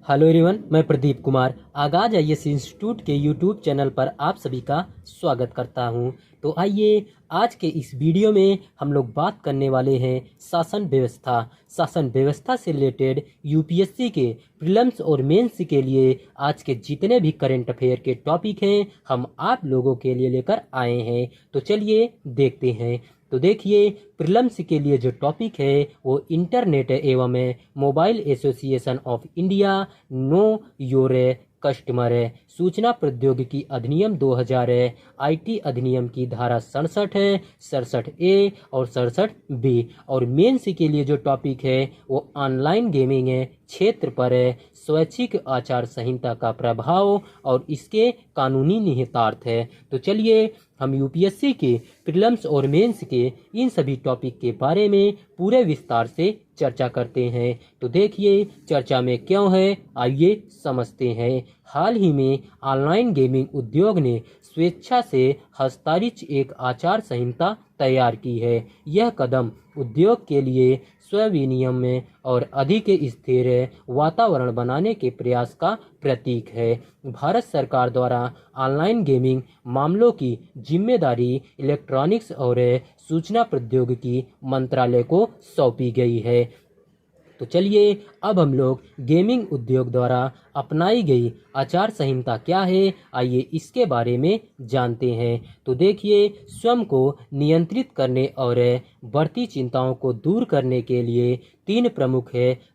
Hello everyone, मैं प्रदीप कुमार आगाज IAS institute के यूट्यूब चैनल पर आप सभी का स्वागत करता हूं। तो आइए आज के इस वीडियो में हम लोग बात करने वाले हैं शासन व्यवस्था से रिलेटेड यूपीएससी के प्रीलिम्स और मेंस के लिए आज के जितने भी करंट अफेयर के टॉपिक हैं हम आप लोगों के लिए लेकर आए हैं। तो चलिए देखते हैं। तो देखिए, प्रीलिम्स के लिए जो टॉपिक है वो इंटरनेट एवं mobile association of India know your customer है, सूचना प्रौद्योगिकी अधिनियम 2000 है, आईटी अधिनियम की धारा 67 है, 67A और 67B। और मेंस के लिए जो टॉपिक है वो ऑनलाइन गेमिंग है क्षेत्र पर है, स्वैच्छिक आचार संहिता का प्रभाव और इसके कानूनी निहितार्थ है। तो चलिए हम यूपीएससी के प्रीलिम्स और मेंस के इन सभी टॉपिक के बारे में पूरे विस्तार से चर्चा करते हैं। तो देखिए चर्चा में क्यों है, आइए समझते हैं। हाल ही में ऑनलाइन गेमिंग उद्योग ने स्वेच्छा से हस्ताक्षरित एक आचार संहिता तैयार की है। यह कदम उद्योग के लिए स्वविनियम में और अधिक स्थिर वातावरण बनाने के प्रयास का प्रतीक है। भारत सरकार द्वारा ऑनलाइन गेमिंग मामलों की जिम्मेदारी इलेक्ट्रॉनिक्स और सूचना प्रौद्योगिकी मंत्रालय को सौंपी गई है। तो चलिए अब हम लोग गेमिंग उद्योग द्वारा अपनाई गई आचार संहिता क्या है, आइए इसके बारे में जानते हैं। तो देखिए, स्वयं को नियंत्रित करने और बढ़ती चिंताओं को दूर करने के लिए 3 प्रमुख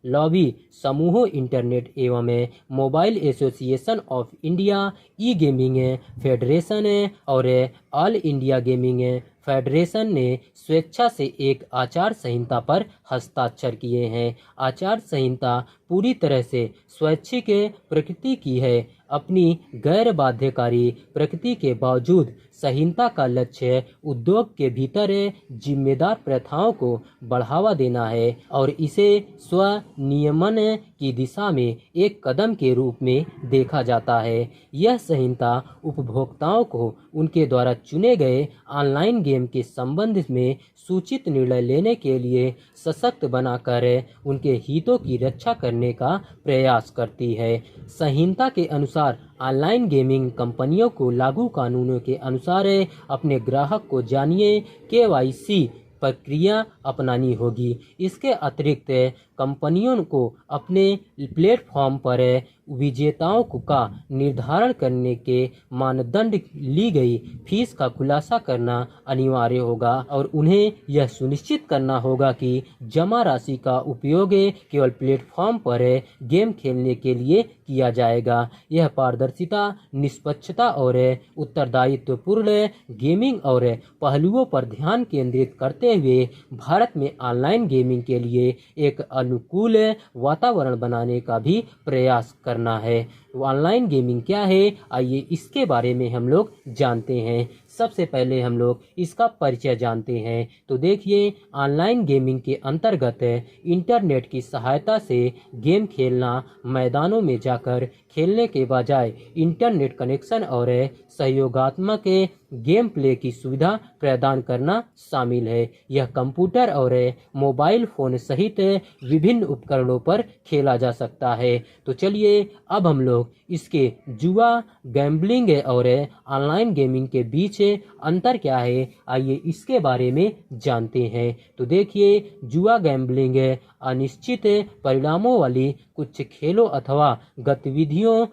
लॉबी समूहों इंटरनेट एवं mobile association of India, E gaming federation और ऑल इंडिया गेमिंग फेडरेशन ने स्वेच्छा से एक आचार संहिता पर हस्ताक्षर किए हैं। आचार संहिता पूरी तरह से स्वैच्छिक प्रकृति की है। अपनी गैर बाध्यकारी प्रकृति के बावजूद संहिता का लक्ष्य उद्योग के भीतर जिम्मेदार प्रथाओं को बढ़ावा देना है और इसे स्वनियमन की दिशा में एक कदम के रूप में देखा जाता है। यह संहिता उपभोक्ताओं को उनके द्वारा चुने गए ऑनलाइन गेम के संबंध में सूचित निर्णय लेने के लिए सशक्त बनाकर उनके हितों की रक्षा करने का प्रयास करती है। संहिता के अनुसार ऑनलाइन गेमिंग कंपनियों को लागू कानूनों के अनुसार अपने ग्राहक को जानिए केवाईसी प्रक्रिया अपनानी होगी। इसके अतिरिक्त कंपनियों को अपने प्लेटफॉर्म पर विजेताओं का निर्धारण करने के मानदंड ली गई फीस का खुलासा करना अनिवार्य होगा और उन्हें यह सुनिश्चित करना होगा कि जमा राशि का उपयोग केवल प्लेटफॉर्म पर गेम खेलने के लिए किया जाएगा। यह पारदर्शिता, निष्पक्षता और उत्तरदायित्वपूर्ण गेमिंग और पहलुओं पर ध्यान केंद्रित करते हुए भारत में ऑनलाइन गेमिंग के लिए एक अनुकूल वातावरण बनाने का भी प्रयास करना है। ऑनलाइन गेमिंग क्या है, आइए इसके बारे में हम लोग जानते हैं। सबसे पहले हम लोग इसका परिचय जानते हैं। तो देखिए, ऑनलाइन गेमिंग के अंतर्गत इंटरनेट की सहायता से गेम खेलना, मैदानों में जाकर खेलने के बजाय इंटरनेट कनेक्शन और सहयोगात्मक गेम प्ले की सुविधा प्रदान करना शामिल है। यह कंप्यूटर और मोबाइल फोन सहित विभिन्न उपकरणों पर खेला जा सकता है। तो चलिए अब हम लोग इसके जुआ, गैम्बलिंग और ऑनलाइन गेमिंग के बीच अंतर क्या है, आइए इसके बारे में जानते हैं। तो देखिए, जुआ गैम्बलिंग अनिश्चित परिणामों वाली कुछ खेलों अथवा गतिविधियों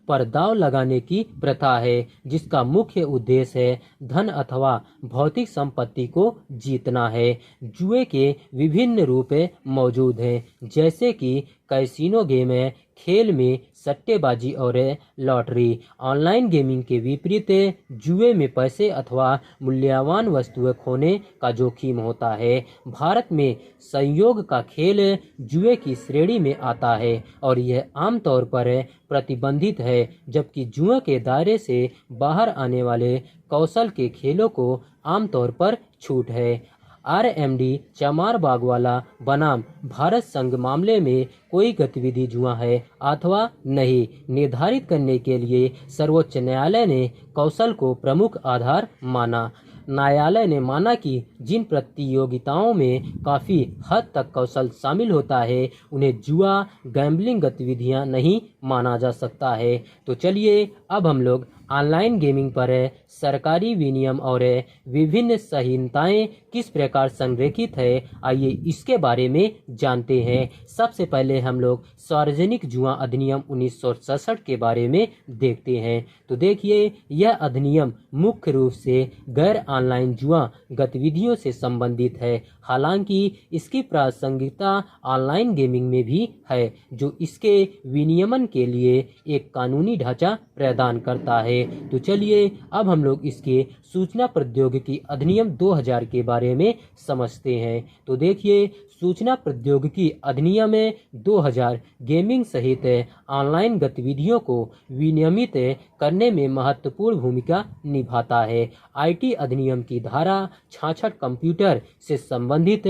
पर दांव लगाने की प्रथा है जिसका मुख्य उद्देश्य है धन अथवा भौतिक संपत्ति को जीतना है। जुए के विभिन्न रूप मौजूद हैं, जैसे कि कैसीनो गेम है, खेल में सट्टेबाजी और लॉटरी। ऑनलाइन गेमिंग के विपरीत जुए में पैसे अथवा मूल्यवान वस्तुएं खोने का जोखिम होता है। भारत में संयोग का खेल जुए की श्रेणी में आता है और यह आमतौर पर प्रतिबंधित है, जबकि जुए के दायरे से बाहर आने वाले कौशल के खेलों को आमतौर पर छूट है। आरएमडी चमार बाग वाला बनाम भारत संघ मामले में कोई गतिविधि जुआ है अथवा नहीं निर्धारित करने के लिए सर्वोच्च न्यायालय ने कौशल को प्रमुख आधार माना। न्यायालय ने माना कि जिन प्रतियोगिताओं में काफ़ी हद तक कौशल शामिल होता है उन्हें जुआ गैम्बलिंग गतिविधियां नहीं माना जा सकता है। तो चलिए अब हम लोग ऑनलाइन गेमिंग पर सरकारी विनियम और विभिन्न संहिताएं किस प्रकार संरेखित है, आइए इसके बारे में जानते हैं। सबसे पहले हम लोग सार्वजनिक जुआ अधिनियम 1967 के बारे में देखते हैं। तो देखिए, यह अधिनियम मुख्य रूप से गैर ऑनलाइन जुआ गतिविधियों से संबंधित है, हालांकि इसकी प्रासंगिकता ऑनलाइन गेमिंग में भी है, जो इसके विनियमन के लिए एक कानूनी ढांचा प्रदान करता है। तो चलिए अब हम लोग इसके सूचना प्रौद्योगिकी अधिनियम 2000 के बारे में समझते हैं। तो देखिए, सूचना प्रौद्योगिकी अधिनियम 2000 गेमिंग सहित ऑनलाइन गतिविधियों को विनियमित करने में महत्वपूर्ण भूमिका निभाता है। आईटी अधिनियम की धारा 66 कंप्यूटर से संबंधित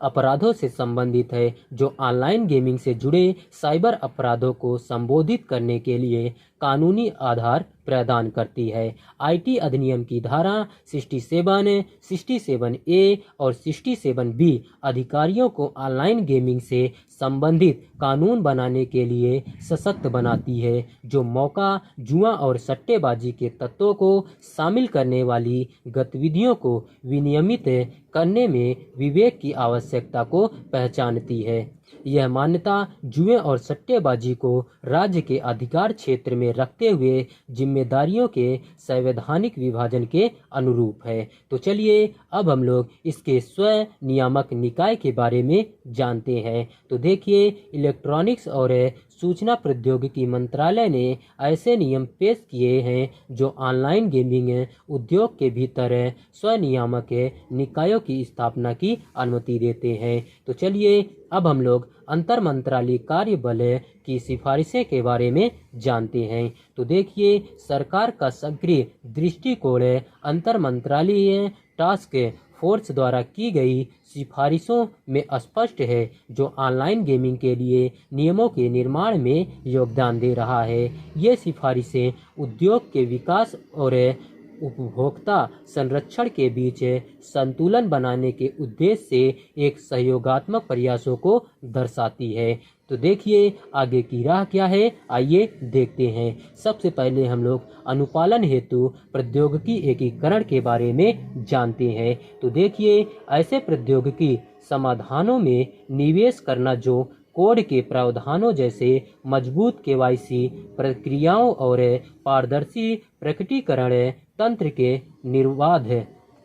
अपराधों से संबंधित है, जो ऑनलाइन गेमिंग से जुड़े साइबर अपराधों को संबोधित करने के लिए कानूनी आधार प्रदान करती है। आईटी अधिनियम की धारा 67, 67A और 67B अधिकारियों को ऑनलाइन गेमिंग से संबंधित कानून बनाने के लिए सशक्त बनाती है, जो मौका जुआ और सट्टेबाजी के तत्वों को शामिल करने वाली गतिविधियों को विनियमित करने में विवेक की आवश्यकता को पहचानती है। यह मान्यता जुए और सट्टेबाजी को राज्य के अधिकार क्षेत्र में रखते हुए जिम्मेदारियों के संवैधानिक विभाजन के अनुरूप है। तो चलिए अब हम लोग इसके स्वयं नियामक निकाय के बारे में जानते हैं। तो देखिए, इलेक्ट्रॉनिक्स और सूचना प्रौद्योगिकी मंत्रालय ने ऐसे नियम पेश किए हैं जो ऑनलाइन गेमिंग उद्योग के भीतर स्वनियामक निकायों की स्थापना की अनुमति देते हैं। तो चलिए अब हम लोग अंतर मंत्रालय कार्य बल की सिफारिशें के बारे में जानते हैं। तो देखिए, सरकार का सक्रिय दृष्टिकोण अंतर मंत्रालय टास्क फोर्स द्वारा की गई सिफारिशों में स्पष्ट है, जो ऑनलाइन गेमिंग के लिए नियमों के निर्माण में योगदान दे रहा है। ये सिफारिशें उद्योग के विकास और उपभोक्ता संरक्षण के बीच संतुलन बनाने के उद्देश्य से एक सहयोगात्मक प्रयासों को दर्शाती है। तो देखिए आगे की राह क्या है, आइए देखते हैं। सबसे पहले हम लोग अनुपालन हेतु प्रौद्योगिकी एकीकरण के बारे में जानते हैं। तो देखिए, ऐसे प्रौद्योगिकी समाधानों में निवेश करना जो कोड के प्रावधानों जैसे मजबूत केवाईसी प्रक्रियाओं और पारदर्शी प्रकटीकरण तंत्र के निर्बाध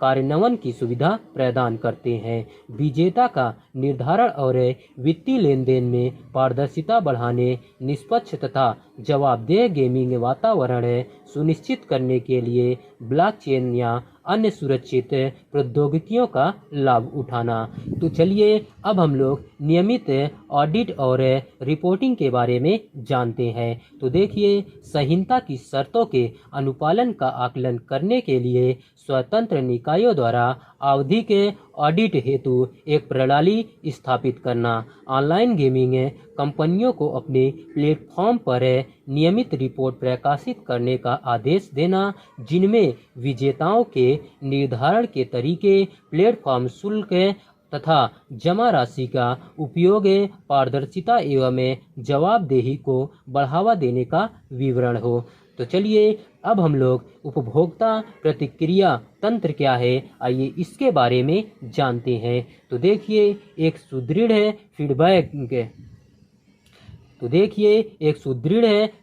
कार्यान्वयन की सुविधा प्रदान करते हैं। विजेता का निर्धारण और वित्तीय लेन देन में पारदर्शिता बढ़ाने, निष्पक्ष तथा जवाबदेह गेमिंग वातावरण सुनिश्चित करने के लिए ब्लॉकचेन या अन्य सुरक्षित प्रौद्योगिकियों का लाभ उठाना। तो चलिए अब हम लोग नियमित ऑडिट और रिपोर्टिंग के बारे में जानते हैं। तो देखिए, संहिता की शर्तों के अनुपालन का आकलन करने के लिए स्वतंत्र निकायों द्वारा आवधिक ऑडिट हेतु एक प्रणाली स्थापित करना, ऑनलाइन गेमिंग कंपनियों को अपने प्लेटफॉर्म पर नियमित रिपोर्ट प्रकाशित करने का आदेश देना, जिनमें विजेताओं के निर्धारण के तरीके, प्लेटफॉर्म शुल्क तथा जमा राशि का उपयोग, पारदर्शिता एवं जवाबदेही को बढ़ावा देने का विवरण हो। तो चलिए अब हम लोग उपभोक्ता प्रतिक्रिया तंत्र क्या है, आइए इसके बारे में जानते हैं। तो देखिए, एक सुदृढ़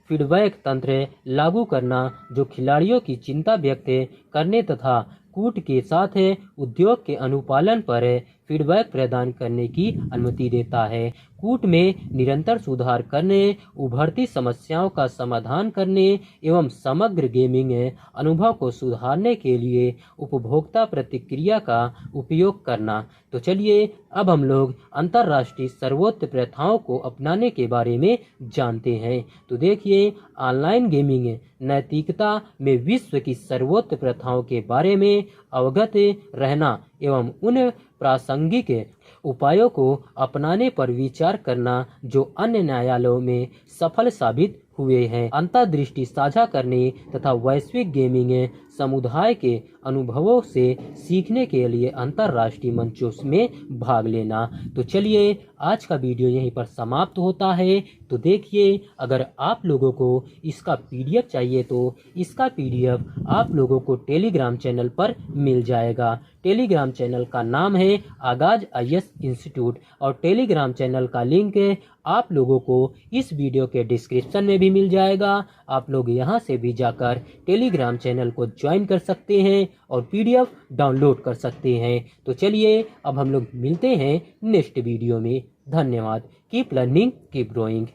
फीडबैक तंत्र लागू करना जो खिलाड़ियों की चिंता व्यक्त करने तथा कूट के साथ उद्योग के अनुपालन पर फीडबैक प्रदान करने की अनुमति देता है। कूट में निरंतर सुधार करने, उभरती समस्याओं का समाधान करने एवं समग्र गेमिंग अनुभव को सुधारने के लिए उपभोक्ता प्रतिक्रिया का उपयोग करना। तो चलिए अब हम लोग अंतर्राष्ट्रीय सर्वोच्च प्रथाओं को अपनाने के बारे में जानते हैं। तो देखिए, ऑनलाइन गेमिंग नैतिकता में विश्व की सर्वोच्च प्रथाओं के बारे में अवगत रहना एवं उन प्रासंगिक उपायों को अपनाने पर विचार करना जो अन्य न्यायालयों में सफल साबित हुए हैं। अंतर्दृष्टि साझा करने तथा वैश्विक गेमिंग समुदाय के अनुभवों से सीखने के लिए अंतर्राष्ट्रीय मंचों में भाग लेना। तो चलिए आज का वीडियो यहीं पर समाप्त होता है। तो देखिए, अगर आप लोगों को इसका पीडीएफ चाहिए तो इसका पीडीएफ आप लोगों को टेलीग्राम चैनल पर मिल जाएगा। टेलीग्राम चैनल का नाम है आगाज आईएएस इंस्टीट्यूट और टेलीग्राम चैनल का लिंक आप लोगों को इस वीडियो के डिस्क्रिप्शन में भी मिल जाएगा। आप लोग यहां से भी जाकर टेलीग्राम चैनल को ज्वाइन कर सकते हैं और पीडीएफ डाउनलोड कर सकते हैं। तो चलिए अब हम लोग मिलते हैं नेक्स्ट वीडियो में। धन्यवाद। Keep learning, keep growing.